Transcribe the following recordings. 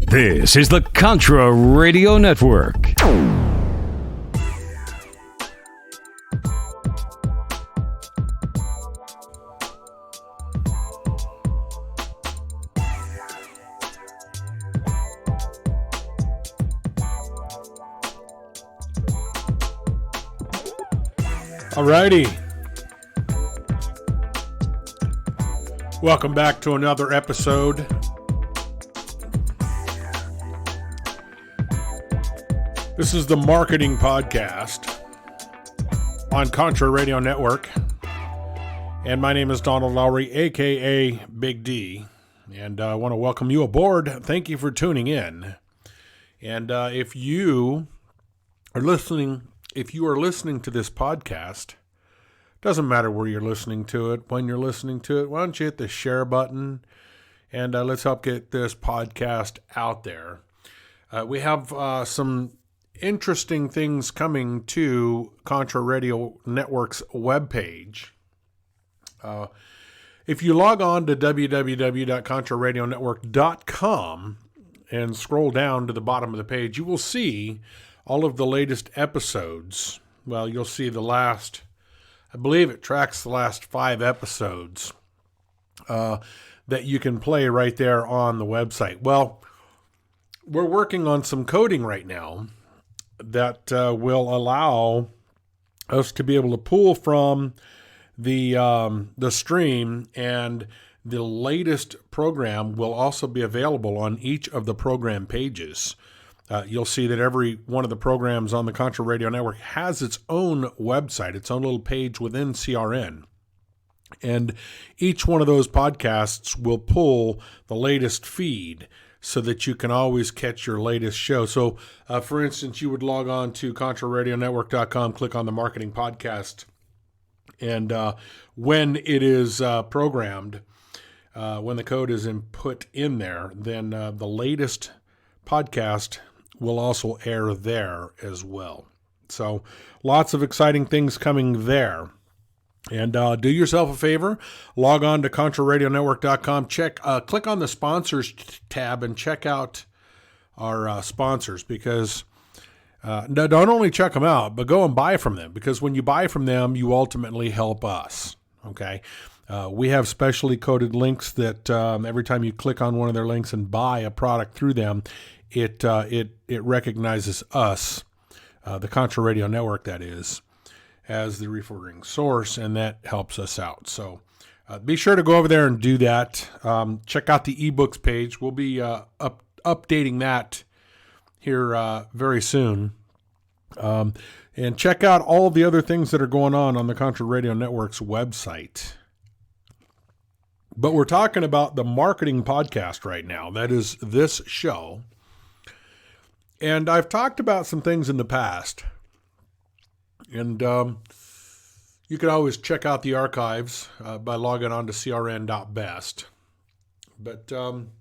This is the Contra Radio Network. Alrighty. Welcome back to another episode. This is the Marketing Podcast on Contra Radio Network. And my name is Donald Lowery, aka Big D. And I want to welcome you aboard. Thank you for tuning in. And if you are listening to this podcast, doesn't matter where you're listening to it, when you're listening to it, why don't you hit the share button and let's help get this podcast out there. We have some interesting things coming to Contra Radio Network's webpage. If you log on to www.contraradionetwork.com and scroll down to the bottom of the page, you will see all of the latest episodes. Well, you'll see the last, I believe it tracks the last 5 episodes that you can play right there on the website. Well, we're working on some coding right now that will allow us to be able to pull from the stream, and the latest program will also be available on each of the program pages. You'll see that every one of the programs on the Contra Radio Network has its own website, its own little page within CRN. And each one of those podcasts will pull the latest feed so that you can always catch your latest show. So, for instance, you would log on to ContraRadioNetwork.com, click on the Marketing Podcast, and when it is programmed, when the code is put in there, then the latest podcast will also air there as well. So lots of exciting things coming there. And do yourself a favor, log on to ContraRadioNetwork.com, click on the sponsors tab and check out our sponsors, because don't only check them out, but go and buy from them, because when you buy from them, you ultimately help us. Okay. We have specially coded links that every time you click on one of their links and buy a product through them, it recognizes us, the Contra Radio Network, that is, as the referring source, and that helps us out. So be sure to go over there and do that. Check out the ebooks page. We'll be updating that here very soon. And check out all the other things that are going on the Contra Radio Network's website. But we're talking about the Marketing Podcast right now. That is this show. And I've talked about some things in the past. And you can always check out the archives by logging on to crn.best. But some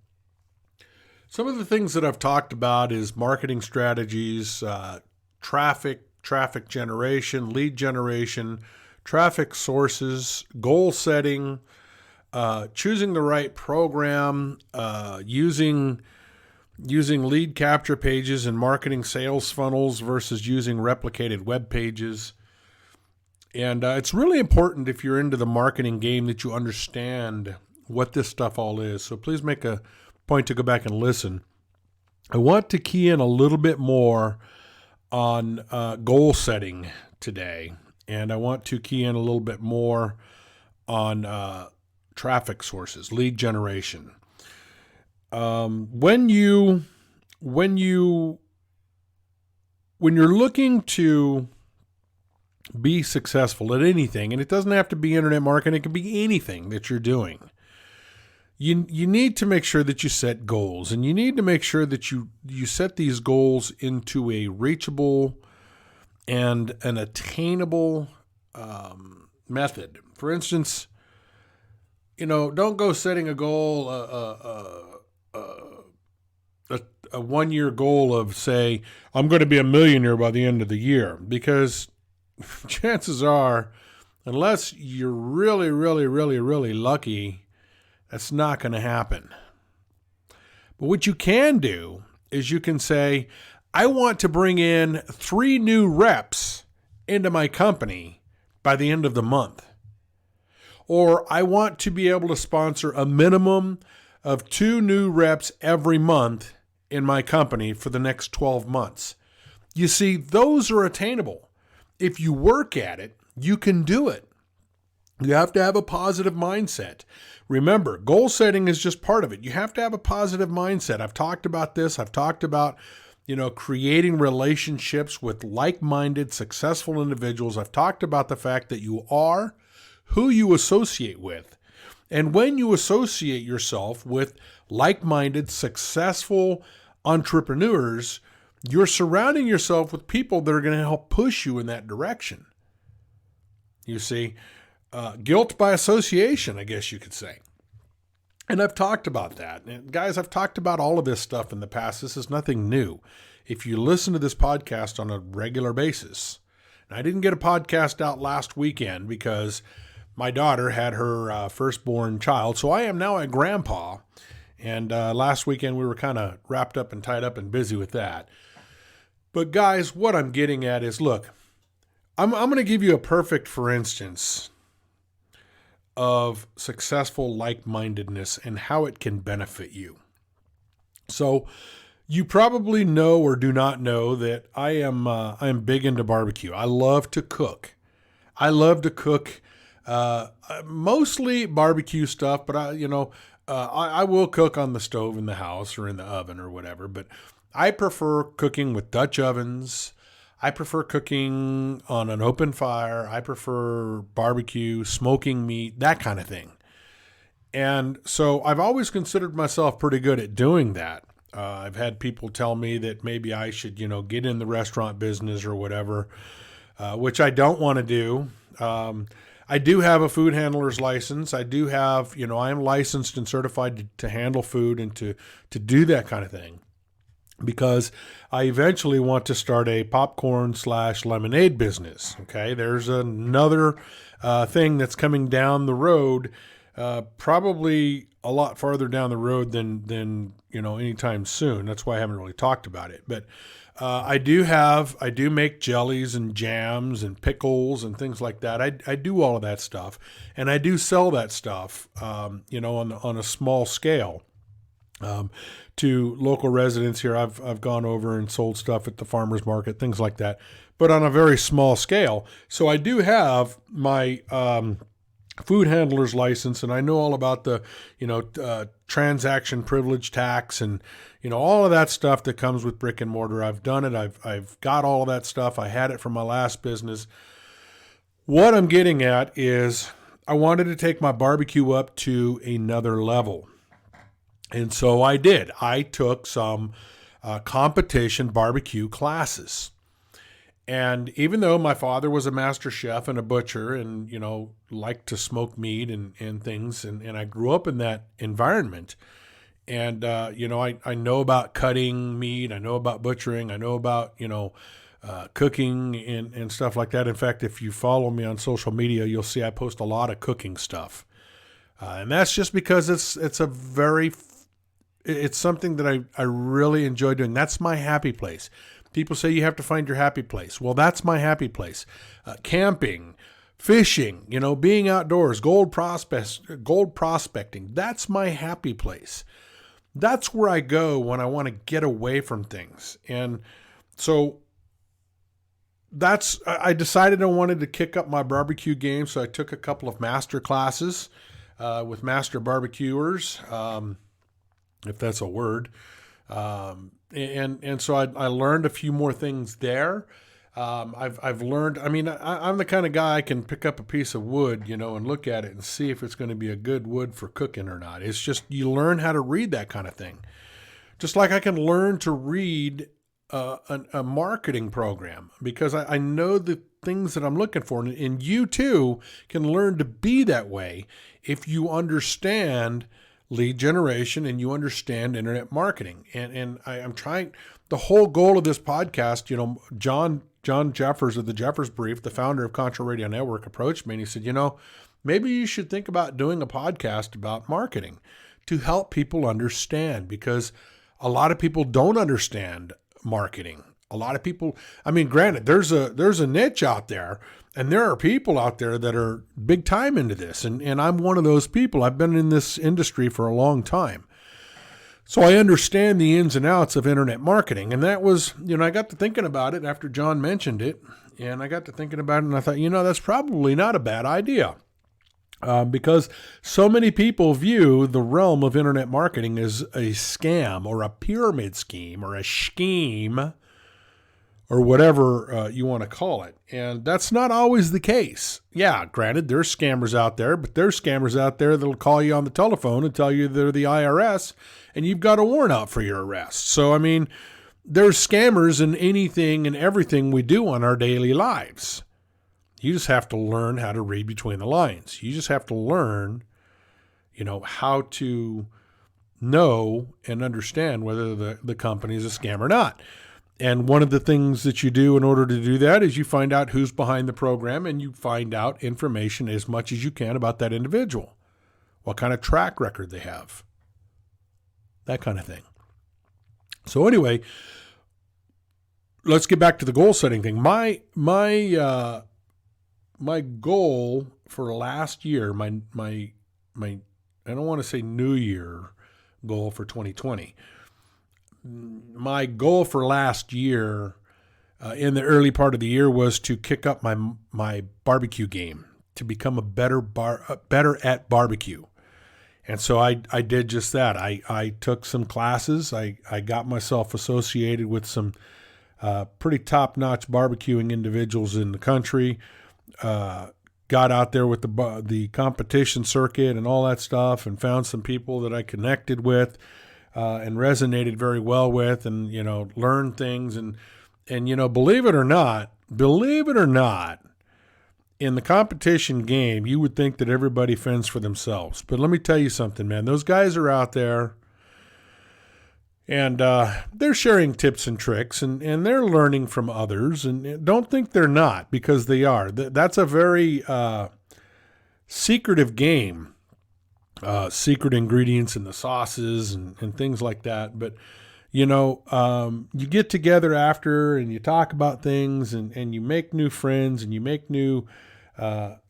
of the things that I've talked about is marketing strategies, traffic generation, lead generation, traffic sources, goal setting, choosing the right program, using lead capture pages and marketing sales funnels versus using replicated web pages. And it's really important, if you're into the marketing game, that you understand what this stuff all is. So please make a point to go back and listen. I want to key in a little bit more on goal setting today, and I want to key in a little bit more on traffic sources, lead generation. When you're looking to be successful at anything, and it doesn't have to be internet marketing, it can be anything that you're doing, you need to make sure that you set goals, and you need to make sure that you set these goals into a reachable and an attainable method. For instance, don't go setting a goal, a 1-year goal of, say, I'm going to be a millionaire by the end of the year, because chances are, unless you're really, really, really, really lucky, that's not going to happen. But what you can do is you can say, I want to bring in 3 new reps into my company by the end of the month. Or I want to be able to sponsor a minimum of 2 new reps every month in my company for the next 12 months. You see, those are attainable. If you work at it, you can do it. You have to have a positive mindset. Remember, goal setting is just part of it. You have to have a positive mindset. I've talked about this. I've talked about, creating relationships with like-minded, successful individuals. I've talked about the fact that you are who you associate with. And when you associate yourself with like-minded, successful entrepreneurs, you're surrounding yourself with people that are going to help push you in that direction. You see, guilt by association, I guess you could say. And I've talked about that. And guys, I've talked about all of this stuff in the past. This is nothing new. If you listen to this podcast on a regular basis, and I didn't get a podcast out last weekend because my daughter had her firstborn child. So I am now a grandpa. And last weekend we were kind of wrapped up and tied up and busy with that. But guys, what I'm getting at is, look, I'm going to give you a perfect for instance of successful like-mindedness and how it can benefit you. So you probably know or do not know that I am big into barbecue. I love to cook. I love to cook mostly barbecue stuff, but I will cook on the stove in the house or in the oven or whatever, but I prefer cooking with Dutch ovens. I prefer cooking on an open fire. I prefer barbecue, smoking meat, that kind of thing. And so I've always considered myself pretty good at doing that. I've had people tell me that maybe I should, get in the restaurant business or whatever, which I don't want to do. I do have a food handler's license. I do have, I am licensed and certified to handle food and to do that kind of thing, because I eventually want to start a popcorn/lemonade business. Okay, there's another thing that's coming down the road, probably a lot farther down the road than anytime soon. That's why I haven't really talked about it. But I do make jellies and jams and pickles and things like that. I do all of that stuff, and I do sell that stuff, on a small scale. To local residents here, I've gone over and sold stuff at the farmer's market, things like that, but on a very small scale. So I do have my food handler's license, and I know all about the transaction privilege tax and all of that stuff that comes with brick and mortar. I've done it. I've got all of that stuff. I had it from my last business. What I'm getting at is I wanted to take my barbecue up to another level. And so I did. I took some competition barbecue classes. And even though my father was a master chef and a butcher and, liked to smoke meat and things, and I grew up in that environment. And, I know about cutting meat. I know about butchering. I know about, cooking and stuff like that. In fact, if you follow me on social media, you'll see I post a lot of cooking stuff. And that's just because it's something that I really enjoy doing. That's my happy place. People say you have to find your happy place. Well, that's my happy place. Camping, fishing, being outdoors, gold prospecting. That's my happy place. That's where I go when I want to get away from things. And so I decided I wanted to kick up my barbecue game. So I took a couple of master classes with master barbecuers, if that's a word. And so I learned a few more things there. I've learned, I'm the kind of guy I can pick up a piece of wood, and look at it and see if it's going to be a good wood for cooking or not. It's just, you learn how to read that kind of thing. Just like I can learn to read a marketing program, because I know the things that I'm looking for. And you too can learn to be that way if you understand lead generation and you understand internet marketing. And I'm trying, the whole goal of this podcast, John Jeffers of the Jeffers Brief, the founder of Contra Radio Network, approached me and he said, maybe you should think about doing a podcast about marketing. to help people understand, because a lot of people don't understand marketing. A lot of people, I mean, granted, there's a niche out there, and there are people out there that are big time into this. And I'm one of those people. I've been in this industry for a long time. So I understand the ins and outs of internet marketing. And that was, I got to thinking about it after John mentioned it. And I got to thinking about it, and I thought, that's probably not a bad idea. Because so many people view the realm of internet marketing as a scam or a pyramid scheme or a scheme or whatever you want to call it. And that's not always the case. Yeah, granted, there's scammers out there, but there's scammers out there that'll call you on the telephone and tell you they're the IRS and you've got a warrant out for your arrest. So, I mean, there's scammers in anything and everything we do on our daily lives. You just have to learn how to read between the lines. You just have to learn, how to know and understand whether the company is a scam or not. And one of the things that you do in order to do that is you find out who's behind the program, and you find out information as much as you can about that individual, what kind of track record they have, that kind of thing. So anyway, let's get back to the goal setting thing. My goal for last year, my I don't want to say New Year goal for 2020. My goal for last year in the early part of the year was to kick up my barbecue game, to become better at barbecue. And so I did just that. I took some classes. I got myself associated with some pretty top-notch barbecuing individuals in the country. Got out there with the competition circuit and all that stuff, and found some people that I connected with and resonated very well with, and learned things, and believe it or not, in the competition game, you would think that everybody fends for themselves. But let me tell you something, man. Those guys are out there, and they're sharing tips and tricks, and they're learning from others. And don't think they're not, because they are. That's a very secretive game. Secret ingredients in the sauces and things like that. But, you get together after and you talk about things, and you make new friends, and you make new,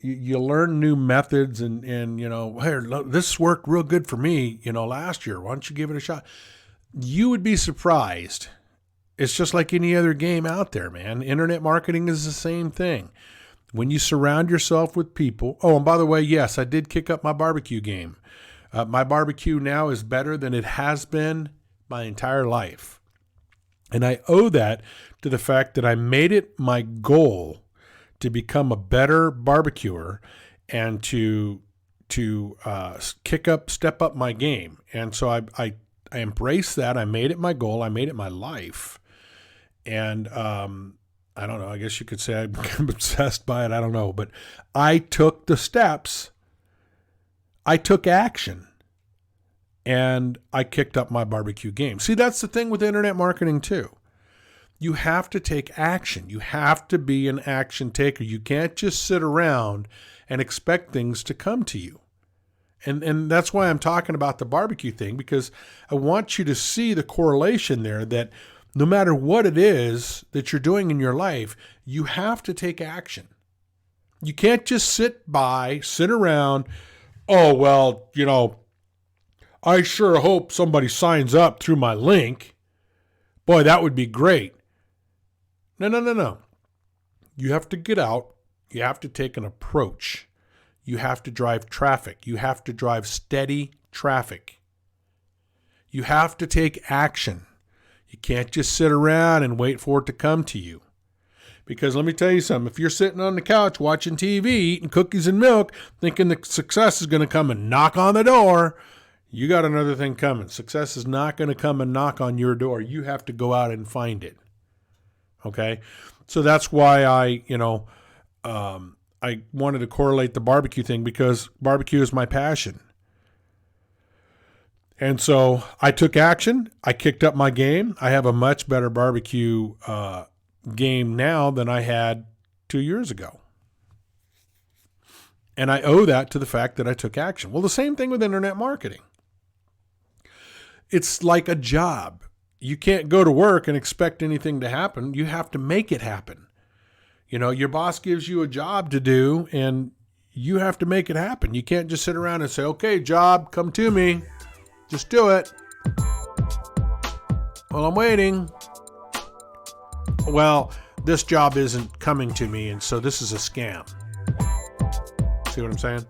you learn new methods, and hey, this worked real good for me, last year. Why don't you give it a shot? You would be surprised. It's just like any other game out there, man. Internet marketing is the same thing. When you surround yourself with people. Oh, and by the way, yes, I did kick up my barbecue game. My barbecue now is better than it has been my entire life. And I owe that to the fact that I made it my goal to become a better barbecuer and to step up my game. And so I embraced that. I made it my goal. I made it my life. And I don't know. I guess you could say I became obsessed by it. I don't know. But I took the steps. I took action. And I kicked up my barbecue game. See, that's the thing with internet marketing too. You have to take action. You have to be an action taker. You can't just sit around and expect things to come to you. And that's why I'm talking about the barbecue thing, because I want you to see the correlation there, that no matter what it is that you're doing in your life, you have to take action. You can't just sit around, oh, well, I sure hope somebody signs up through my link. Boy, that would be great. No. You have to get out. You have to take an approach. You have to drive traffic. You have to drive steady traffic. You have to take action. You can't just sit around and wait for it to come to you. Because let me tell you something, if you're sitting on the couch watching TV, eating cookies and milk, thinking the success is going to come and knock on the door, you got another thing coming. Success is not going to come and knock on your door. You have to go out and find it. Okay? So that's why I wanted to correlate the barbecue thing, because barbecue is my passion. And so I took action. I kicked up my game. I have a much better barbecue game now than I had 2 years ago. And I owe that to the fact that I took action. Well, the same thing with internet marketing. It's like a job. You can't go to work and expect anything to happen. You have to make it happen. Your boss gives you a job to do, and you have to make it happen. You can't just sit around and say, okay, job, come to me. Just do it. Well, I'm waiting. Well, this job isn't coming to me, and so this is a scam. See what I'm saying?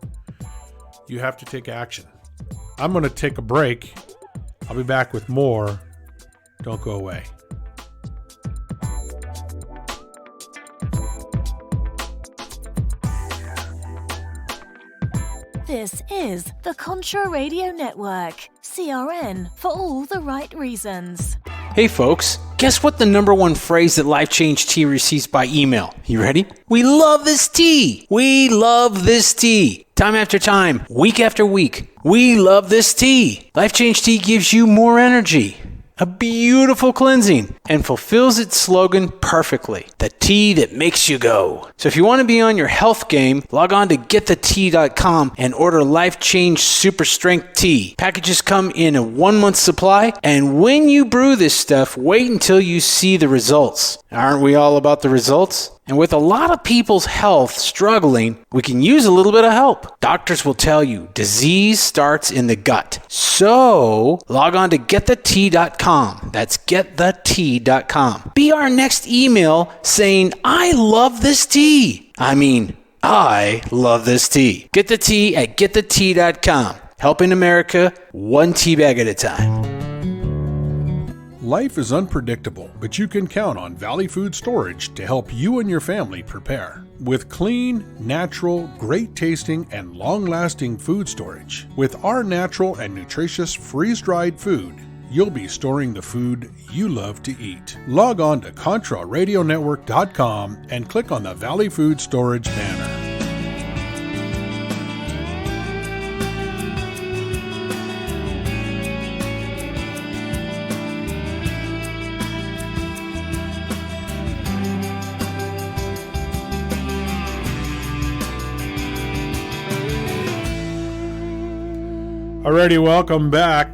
You have to take action. I'm going to take a break. I'll be back with more. Don't go away. This is the Contra Radio Network, CRN for all the right reasons. Hey folks, guess what the number one phrase that Life Change Tea receives by email? You ready? We love this tea! We love this tea! Time after time, week after week, we love this tea! Life Change Tea gives you more energy, a beautiful cleansing, and fulfills its slogan perfectly. The tea that makes you go. So if you want to be on your health game, log on to getthetea.com and order Life Change Super Strength Tea. Packages come in a 1-month supply, and when you brew this stuff, wait until you see the results. Aren't we all about the results? And with a lot of people's health struggling, we can use a little bit of help. Doctors will tell you disease starts in the gut. So log on to getthetea.com. That's getthetea.com. Be our next email saying, I love this tea. I love this tea. Get the tea at getthetea.com. Helping America one tea bag at a time. Life is unpredictable, but you can count on Valley Food Storage to help you and your family prepare. With clean, natural, great-tasting, and long-lasting food storage. With our natural and nutritious freeze-dried food, you'll be storing the food you love to eat. Log on to ContraRadioNetwork.com and click on the Valley Food Storage banner. Alrighty, welcome back.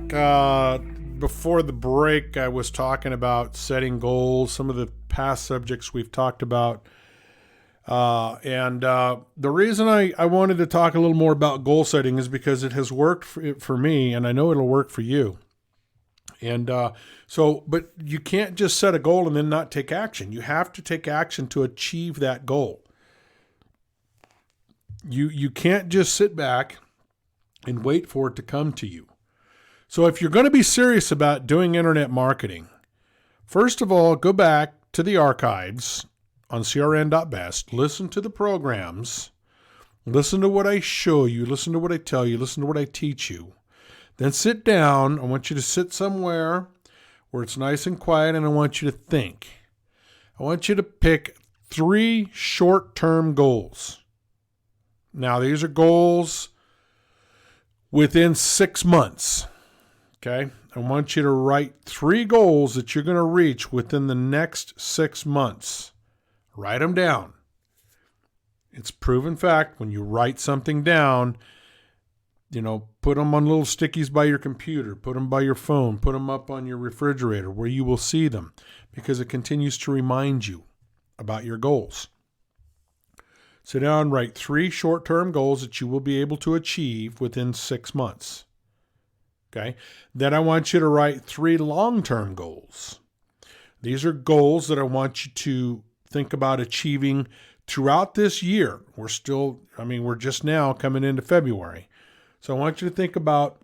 Before the break, I was talking about setting goals, some of the past subjects we've talked about. And the reason I wanted to talk a little more about goal setting is because it has worked for me, and I know it'll work for you. And but you can't just set a goal and then not take action. You have to take action to achieve that goal. You can't just sit back and wait for it to come to you. So if you're going to be serious about doing internet marketing, first of all, go back to the archives on crn.best, listen to the programs, listen to what I show you, listen to what I tell you, listen to what I teach you. Then sit down. I want you to sit somewhere where it's nice and quiet, and I want you to think. I want you to pick 3 short-term goals. Now, these are goals within 6 months, okay? I want you to write 3 goals that you're going to reach within the next 6 months. Write them down. It's proven fact when you write something down, put them on little stickies by your computer, put them by your phone, put them up on your refrigerator where you will see them because it continues to remind you about your goals. Sit down and write 3 short-term goals that you will be able to achieve within 6 months. Okay? Then I want you to write 3 long-term goals. These are goals that I want you to think about achieving throughout this year. We're just now coming into February. So I want you to think about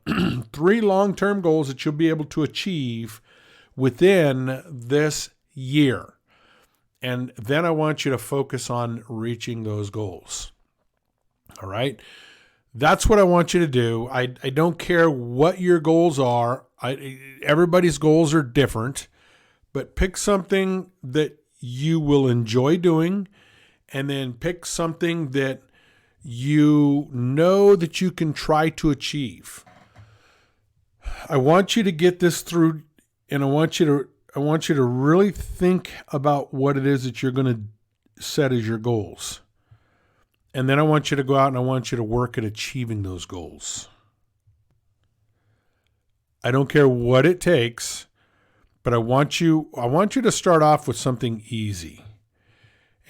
3 long-term goals that you'll be able to achieve within this year. And then I want you to focus on reaching those goals. All right? That's what I want you to do. I don't care what your goals are. Everybody's goals are different. But pick something that you will enjoy doing, and then pick something that you know that you can try to achieve. I want you to get this through, and I want you to really think about what it is that you're going to set as your goals. And then I want you to go out and I want you to work at achieving those goals. I don't care what it takes, but I want you to start off with something easy.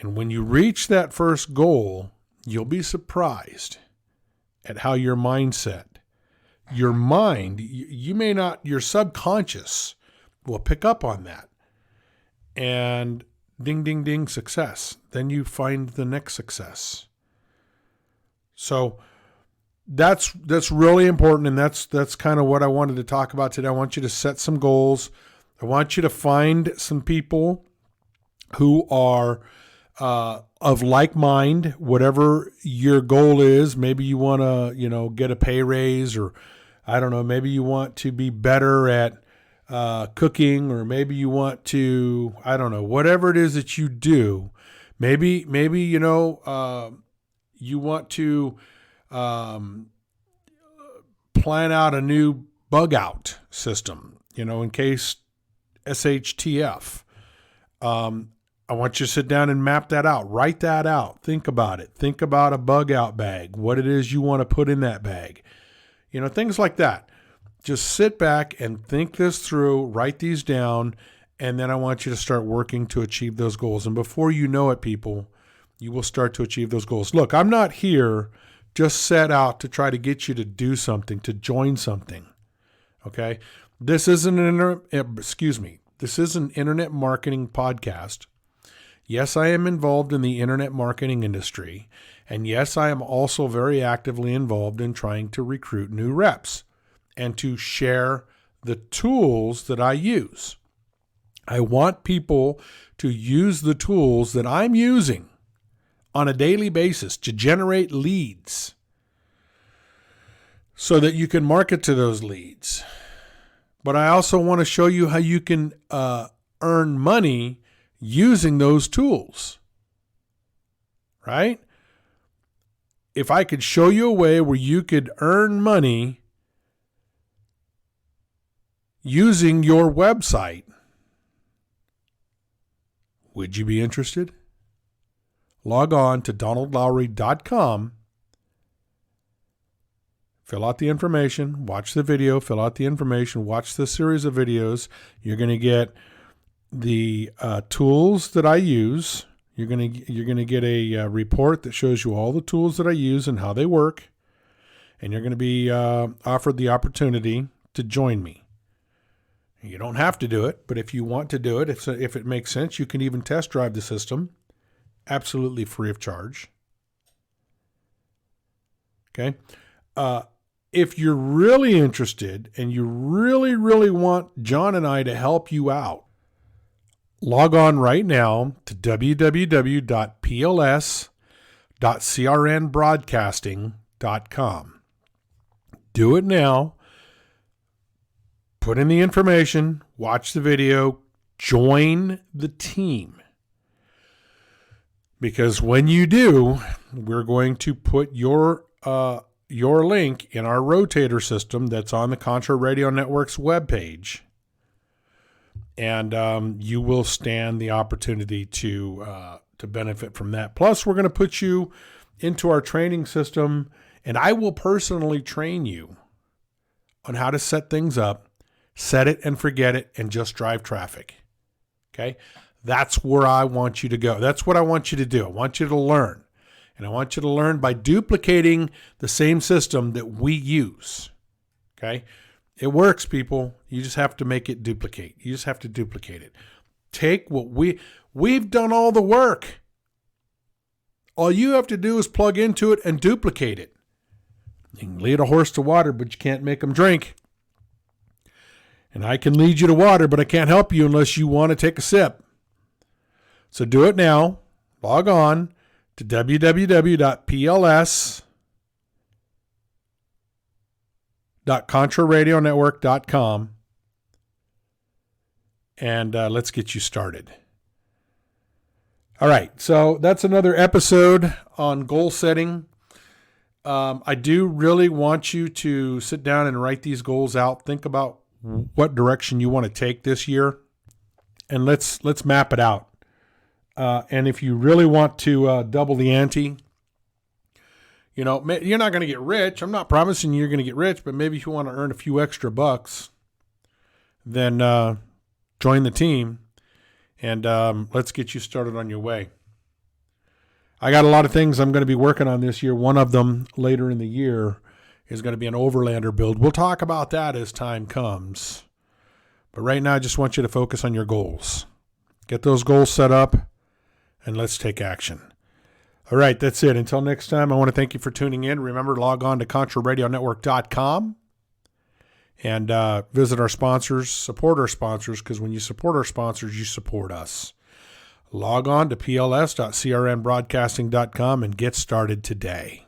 And when you reach that first goal, you'll be surprised at how your mindset, your mind, you may not, your subconscious will pick up on that. And ding, ding, ding, success. Then you find the next success. So that's really important, and that's kind of what I wanted to talk about today. I want you to set some goals. I want you to find some people who are of like mind, whatever your goal is. Maybe you want to, get a pay raise, or I don't know, maybe you want to be better at cooking, or maybe you want to, I don't know, whatever it is that you do. Maybe you want to plan out a new bug out system, in case SHTF. I want you to sit down and map that out. Write that out. Think about it. Think about a bug out bag, what it is you want to put in that bag. Things like that. Just sit back and think this through, write these down, and then I want you to start working to achieve those goals. And before you know it, people, you will start to achieve those goals. Look, I'm not here just set out to try to get you to do something, to join something. Okay? This is an internet marketing podcast. Yes, I am involved in the internet marketing industry. And yes, I am also very actively involved in trying to recruit new reps and to share the tools that I use. I want people to use the tools that I'm using on a daily basis to generate leads so that you can market to those leads. But I also want to show you how you can earn money using those tools, right? If I could show you a way where you could earn money using your website, would you be interested? Log on to donaldlowery.com, fill out the information, watch the video, fill out the information, watch the series of videos. You're going to get the tools that I use. You're going to get a report that shows you all the tools that I use and how they work. And you're going to be offered the opportunity to join me. You don't have to do it, but if you want to do it, if it makes sense, you can even test drive the system absolutely free of charge. Okay? If you're really interested and you really, really want John and I to help you out, log on right now to www.pls.crnbroadcasting.com. Do it now. Put in the information, watch the video, join the team. Because when you do, we're going to put your link in our rotator system that's on the Contra Radio Network's webpage. And you will stand the opportunity to benefit from that. Plus, we're going to put you into our training system, and I will personally train you on how to set things up, set it and forget it, and just drive traffic. Okay? That's where I want you to go. That's what I want you to do. I want you to learn. And I want you to learn by duplicating the same system that we use. Okay? It works, people. You just have to make it duplicate. You just have to duplicate it. Take what we've done all the work. All you have to do is plug into it and duplicate it. You can lead a horse to water, but you can't make him drink. And I can lead you to water, but I can't help you unless you want to take a sip. So do it now. Log on to www.contraradionetwork.com and let's get you started. All right, so that's another episode on goal setting. I do really want you to sit down and write these goals out. Think about what direction you want to take this year, and let's map it out. And if you really want to double the ante, you're not going to get rich. I'm not promising you're going to get rich, but maybe if you want to earn a few extra bucks, then join the team, and let's get you started on your way. I got a lot of things I'm going to be working on this year. One of them later in the year is going to be an overlander build. We'll talk about that as time comes. But right now, I just want you to focus on your goals. Get those goals set up, and let's take action. All right, that's it. Until next time, I want to thank you for tuning in. Remember, log on to ContraRadioNetwork.com and visit our sponsors, support our sponsors, because when you support our sponsors, you support us. Log on to pls.crnbroadcasting.com and get started today.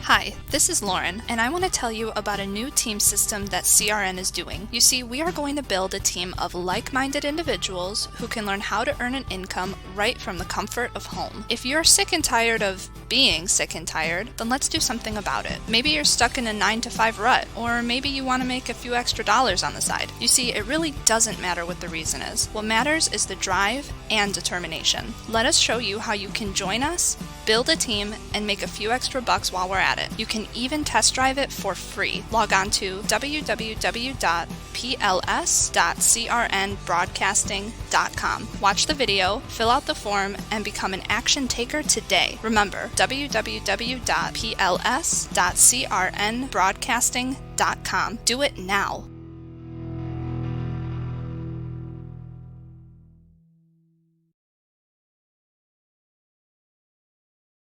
Hi, this is Lauren, and I want to tell you about a new team system that CRN is doing. You see, we are going to build a team of like-minded individuals who can learn how to earn an income right from the comfort of home. If you're sick and tired of being sick and tired, then let's do something about it. Maybe you're stuck in a 9-to-5 rut, or maybe you want to make a few extra dollars on the side. You see, it really doesn't matter what the reason is. What matters is the drive and determination. Let us show you how you can join us, build a team, and make a few extra bucks while we're at it. You can even test drive it for free. Log on to www.pls.crnbroadcasting.com. Watch the video, fill out the form, and become an action taker today. Remember, www.pls.crnbroadcasting.com. Do it now.